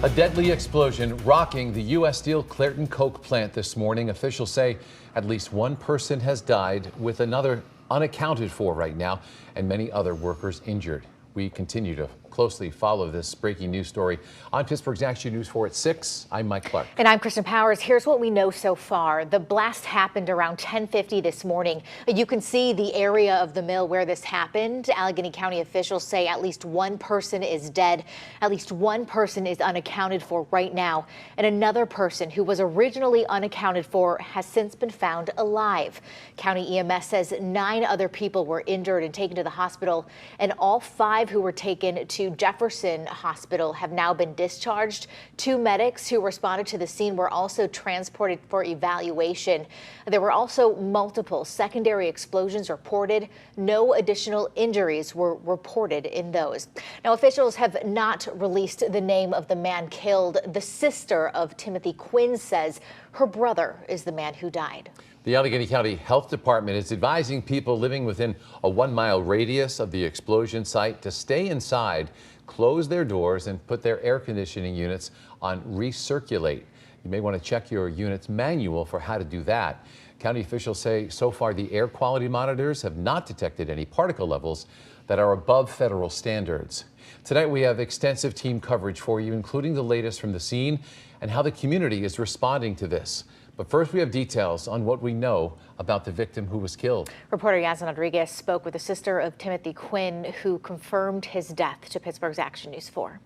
A deadly explosion rocking the U.S. Steel Clairton Coke plant this morning. Officials say at least one person has died, with another unaccounted for right now, and many other workers injured. We continue to closely follow this breaking news story on Pittsburgh's Action News 4 at 6. I'm Mike Clark. And I'm Kristen Powers. Here's what we know so far. The blast happened around 10:50 this morning. You can see the area of the mill where this happened. Allegheny County officials say at least one person is dead. At least one person is unaccounted for right now. And another person who was originally unaccounted for has since been found alive. County EMS says 9 other people were injured and taken to the hospital, and all 5 who were taken to Jefferson Hospital have now been discharged. 2 medics who responded to the scene were also transported for evaluation. There were also multiple secondary explosions reported. No additional injuries were reported in those. Now, officials have not released the name of the man killed. The sister of Timothy Quinn says her brother is the man who died. The Allegheny County Health Department is advising people living within a 1-mile radius of the explosion site to stay inside, close their doors, and put their air conditioning units on recirculate. You may want to check your unit's manual for how to do that. County officials say so far the air quality monitors have not detected any particle levels that are above federal standards. Tonight we have extensive team coverage for you, including the latest from the scene and how the community is responding to this. But first, we have details on what we know about the victim who was killed. Reporter Yasmin Rodriguez spoke with the sister of Timothy Quinn, who confirmed his death to Pittsburgh's Action News 4.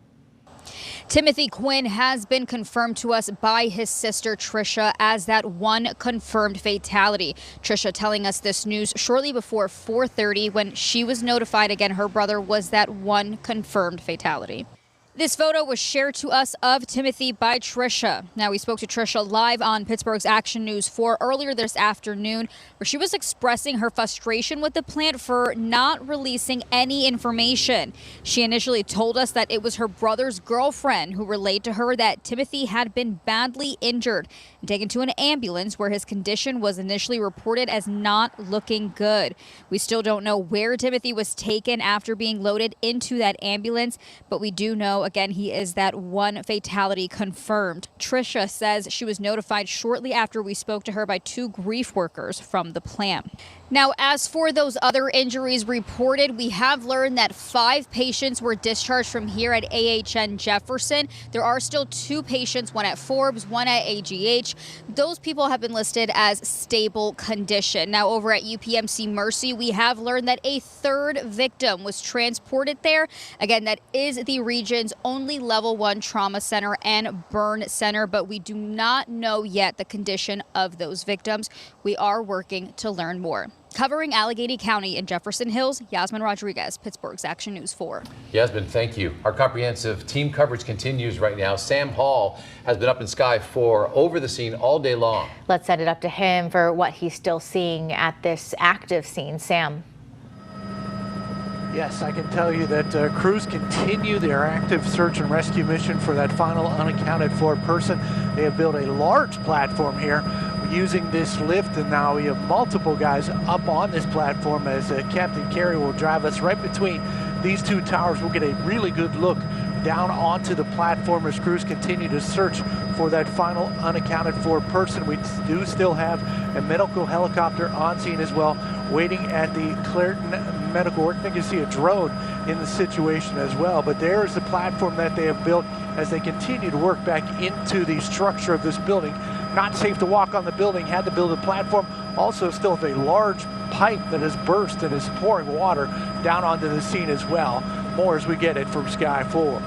Timothy Quinn has been confirmed to us by his sister Trisha as that one confirmed fatality. Trisha telling us this news shortly before 4:30 when she was notified again her brother was that one confirmed fatality. This photo was shared to us of Timothy by Trisha. Now, we spoke to Trisha live on Pittsburgh's Action News 4 earlier this afternoon, where she was expressing her frustration with the plant for not releasing any information. She initially told us that it was her brother's girlfriend who relayed to her that Timothy had been badly injured and taken to an ambulance where his condition was initially reported as not looking good. We still don't know where Timothy was taken after being loaded into that ambulance, but we do know again, he is that one fatality confirmed. Trisha says she was notified shortly after we spoke to her by 2 grief workers from the plant. Now, as for those other injuries reported, we have learned that 5 patients were discharged from here at AHN Jefferson. There are still 2 patients, one at Forbes, one at AGH. Those people have been listed as stable condition. Now, over at UPMC Mercy, we have learned that a 3rd victim was transported there. Again, that is the region's only level 1 trauma center and burn center, but we do not know yet the condition of those victims. We are working to learn more. Covering Allegheny County and Jefferson Hills, Yasmin Rodriguez, Pittsburgh's Action News 4. Yasmin, thank you. Our comprehensive team coverage continues right now. Sam Hall has been up in Sky 4 over the scene all day long. Let's send it up to him for what he's still seeing at this active scene. Sam. Yes, I can tell you that crews continue their active search and rescue mission for that final unaccounted for person. They have built a large platform here using this lift, and now we have multiple guys up on this platform as Captain Carey will drive us right between these 2 towers. We'll get a really good look down onto the platform as crews continue to search for that final unaccounted for person. We do still have a medical helicopter on scene as well, waiting at the Clairton Medical Work. I think you see a drone in the situation as well, but there is the platform that they have built as they continue to work back into the structure of this building. Not safe to walk on the building, had to build a platform. Also still have a large pipe that has burst and is pouring water down onto the scene as well. More as we get it from Sky 4.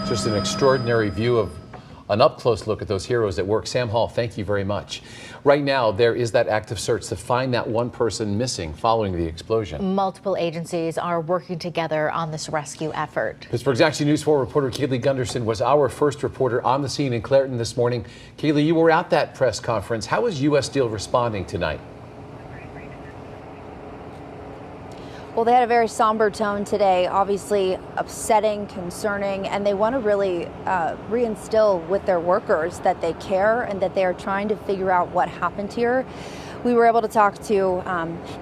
Just an extraordinary view of an up-close look at those heroes at work. Sam Hall, thank you very much. Right now, there is that active search to find that one person missing following the explosion. Multiple agencies are working together on this rescue effort. Pittsburgh's Action News 4 reporter Kaylee Gunderson was our first reporter on the scene in Clairton this morning. Kaylee, you were at that press conference. How is U.S. Steel responding tonight? Well, they had a very somber tone today, obviously upsetting, concerning, and they want to really reinstill with their workers that they care and that they are trying to figure out what happened here. we were able to talk to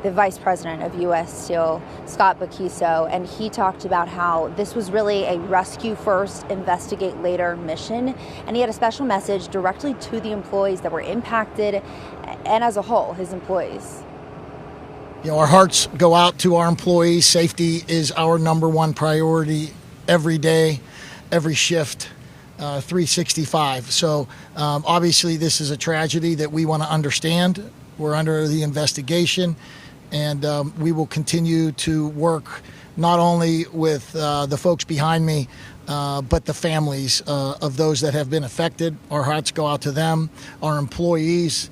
the vice president of U.S. Steel, Scott Baquiso, and he talked about how this was really a rescue first, investigate later mission. And he had a special message directly to the employees that were impacted and as a whole, his employees. You know, our hearts go out to our employees. Safety is our number one priority every day, every shift, 365. So obviously this is a tragedy that we want to understand. We're under the investigation, and we will continue to work not only with the folks behind me, but the families of those that have been affected. Our hearts go out to them, our employees.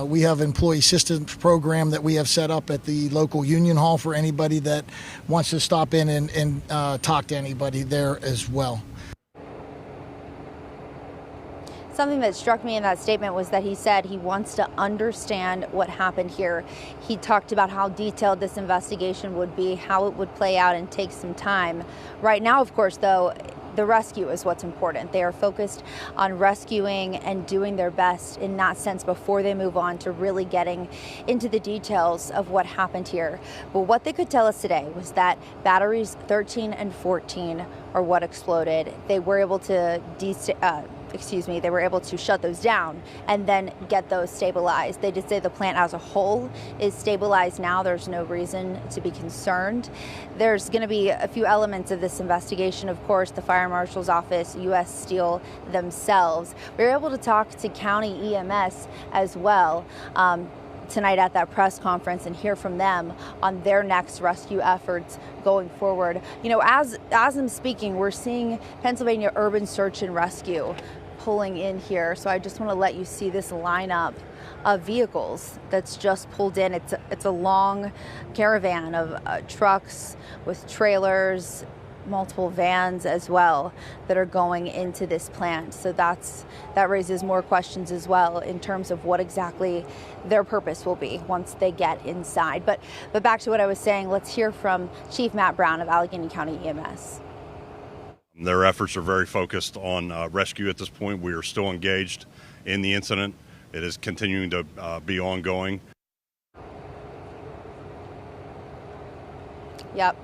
We have an employee assistance program that we have set up at the local union hall for anybody that wants to stop in and talk to anybody there as well. Something that struck me in that statement was that he said he wants to understand what happened here. He talked about how detailed this investigation would be, how it would play out and take some time. Right now, of course, though, the rescue is what's important. They are focused on rescuing and doing their best in that sense before they move on to really getting into the details of what happened here. But what they could tell us today was that batteries 13 and 14 are what exploded. They were able to they were able to shut those down and then get those stabilized. They did say the plant as a whole is stabilized now. There's no reason to be concerned. There's going to be a few elements of this investigation. Of course, the Fire Marshal's Office, U.S. Steel themselves. We were able to talk to County EMS as well tonight at that press conference and hear from them on their next rescue efforts going forward. You know, as I'm speaking, we're seeing Pennsylvania Urban Search and Rescue pulling in here. So I just want to let you see this lineup of vehicles that's just pulled in. It's a long caravan of trucks with trailers, multiple vans as well that are going into this plant. So that raises more questions as well in terms of what exactly their purpose will be once they get inside. But back to what I was saying, let's hear from Chief Matt Brown of Allegheny County EMS. Their efforts are very focused on rescue at this point. We are still engaged in the incident. It is continuing to be ongoing. Yep.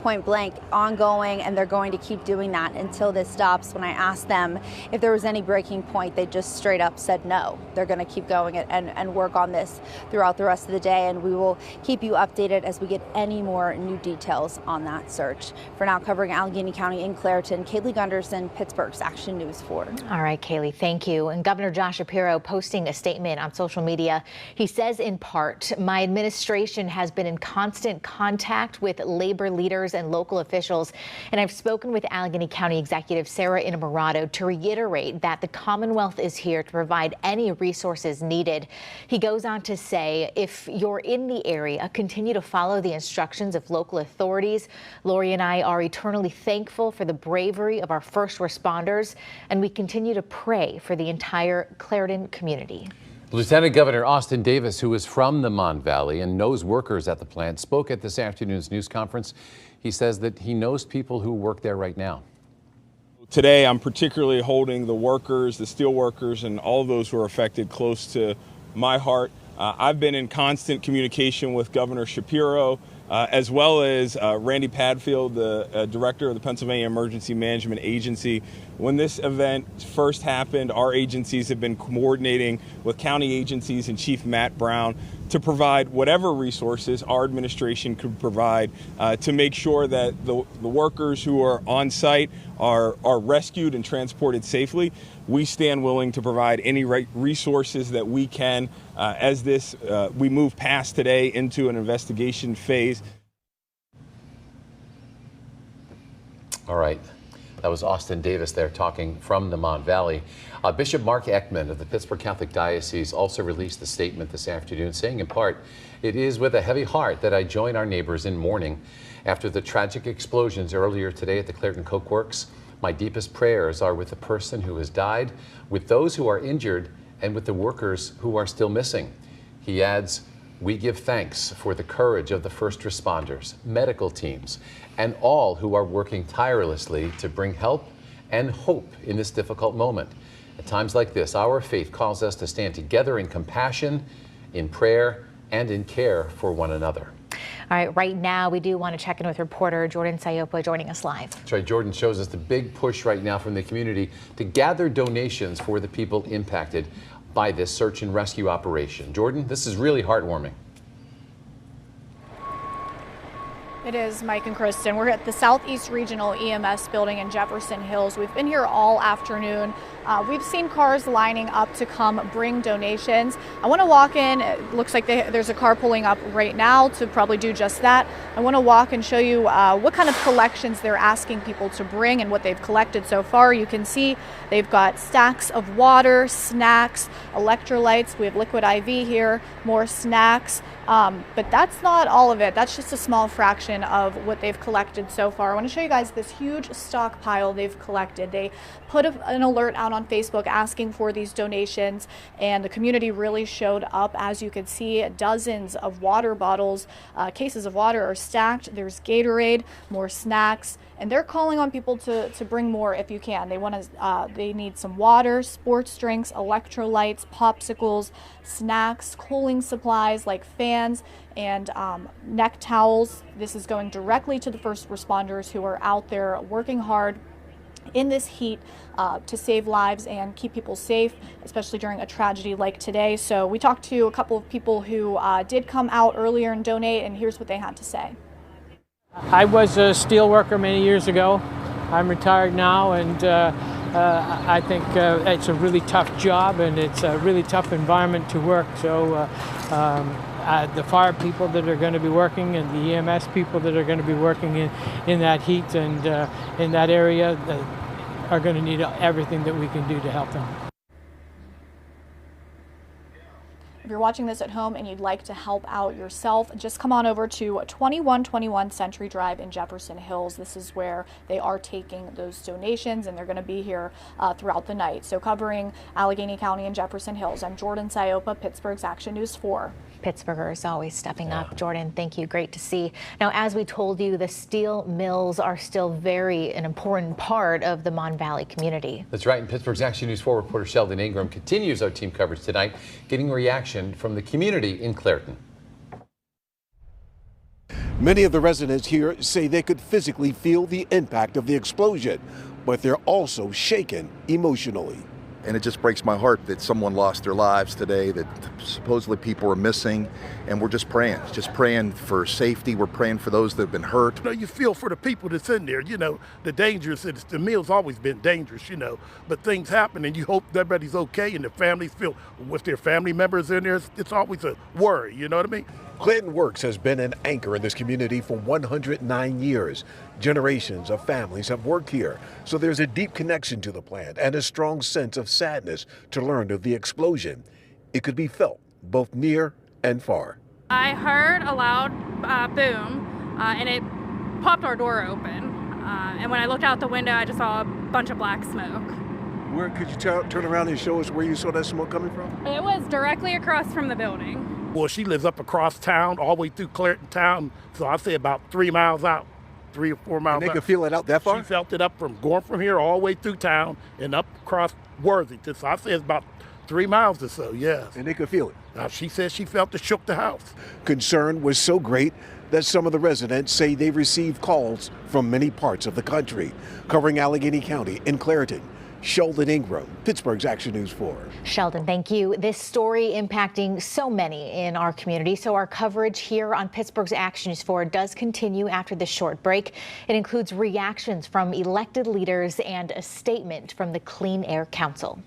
Point blank, ongoing, and they're going to keep doing that until this stops. When I asked them if there was any breaking point, they just straight up said no. They're going to keep going and work on this throughout the rest of the day, and we will keep you updated as we get any more new details on that search. For now, covering Allegheny County in Clairton, Kaylee Gunderson, Pittsburgh's Action News 4. All right, Kaylee, thank you. And Governor Josh Shapiro posting a statement on social media. He says, in part, my administration has been in constant contact with labor leaders and local officials, and I've spoken with Allegheny County Executive Sarah Innamorato to reiterate that the Commonwealth is here to provide any resources needed. He goes on to say, if you're in the area, continue to follow the instructions of local authorities. Lori and I are eternally thankful for the bravery of our first responders, and we continue to pray for the entire Clairton community. Lieutenant Governor Austin Davis, who is from the Mon Valley and knows workers at the plant, spoke at this afternoon's news conference. He says that he knows people who work there right now. Today, I'm particularly holding the workers, the steel workers, and all those who are affected close to my heart. I've been in constant communication with Governor Shapiro, as well as Randy Padfield, the director of the Pennsylvania Emergency Management Agency. When this event first happened, our agencies have been coordinating with county agencies and Chief Matt Brown to provide whatever resources our administration could provide to make sure that the workers who are on site are rescued and transported safely. We stand willing to provide any resources that we can as we move past today into an investigation phase. All right. That was Austin Davis there talking from the Mon Valley. Bishop Mark Eckman of the Pittsburgh Catholic Diocese also released a statement this afternoon saying, in part, it is with a heavy heart that I join our neighbors in mourning after the tragic explosions earlier today at the Clairton Coke Works. My deepest prayers are with the person who has died, with those who are injured, and with the workers who are still missing. He adds, we give thanks for the courage of the first responders, medical teams, and all who are working tirelessly to bring help and hope in this difficult moment. At times like this, our faith calls us to stand together in compassion in prayer and in care for one another. All right, right now we do want to check in with reporter Jordan Sayopa joining us live. That's right, Jordan shows us the big push right now from the community to gather donations for the people impacted by this search and rescue operation. Jordan, this is really heartwarming. It is, Mike and Kristen. We're at the Southeast Regional EMS building in Jefferson Hills. We've been here all afternoon. We've seen cars lining up to come bring donations. I want to walk in. It looks like there's a car pulling up right now to probably do just that. I want to walk and show you what kind of collections they're asking people to bring and what they've collected so far. You can see they've got stacks of water, snacks, electrolytes. We have liquid IV here, more snacks. But that's not all of it. That's just a small fraction of what they've collected so far. I want to show you guys this huge stockpile they've collected. They put an alert out on Facebook asking for these donations, and the community really showed up. As you can see, dozens of water bottles, cases of water are stacked. There's Gatorade, more snacks, and they're calling on people to bring more if you can. They need some water, sports drinks, electrolytes, popsicles, snacks, cooling supplies like fans and neck towels. This is going directly to the first responders who are out there working hard in this heat to save lives and keep people safe, especially during a tragedy like today. So we talked to a couple of people who did come out earlier and donate, and here's what they had to say. I was a steel worker many years ago. I'm retired now, and I think it's a really tough job, and it's a really tough environment to work. So the fire people that are going to be working and the EMS people that are going to be working in that heat and in that area are going to need everything that we can do to help them. If you're watching this at home and you'd like to help out yourself, just come on over to 2121 Century Drive in Jefferson Hills. This is where they are taking those donations, and they're going to be here throughout the night. So covering Allegheny County and Jefferson Hills, I'm Jordan Sayopa, Pittsburgh's Action News 4. Pittsburghers always stepping up. Jordan, thank you. Great to see. Now, as we told you, the steel mills are still an important part of the Mon Valley community. That's right. And Pittsburgh's Action News 4 reporter Sheldon Ingram continues our team coverage tonight, getting a reaction from the community in Clairton. Many of the residents here say they could physically feel the impact of the explosion, but they're also shaken emotionally. And it just breaks my heart that someone lost their lives today, that supposedly people are missing, and we're just praying for safety. We're praying for those that have been hurt. You know, you feel for the people that's in there, you know, the dangers, the mill's always been dangerous, you know, but things happen and you hope everybody's okay and the families feel with their family members in there, it's always a worry, you know what I mean? Clinton Works has been an anchor in this community for 109 years. Generations of families have worked here, so there's a deep connection to the plant and a strong sense of sadness to learn of the explosion. It could be felt both near and far. I heard a loud boom, and it popped our door open. And when I looked out the window, I just saw a bunch of black smoke. Where could you turn around and show us where you saw that smoke coming from? It was directly across from the building. Well, she lives up across town, all the way through Clairton town, so I'd say about 3 miles out, 3 or 4 miles out. And they could feel it out that far? She felt it up from going from here all the way through town and up across Worthington, so I'd say it's about 3 miles or so, yes. And they could feel it? Now, she said she felt it shook the house. Concern was so great that some of the residents say they received calls from many parts of the country. Covering Allegheny County in Clairton, Sheldon Ingram, Pittsburgh's Action News 4. Sheldon, thank you. This story impacting so many in our community. So our coverage here on Pittsburgh's Action News 4 does continue after this short break. It includes reactions from elected leaders and a statement from the Clean Air Council.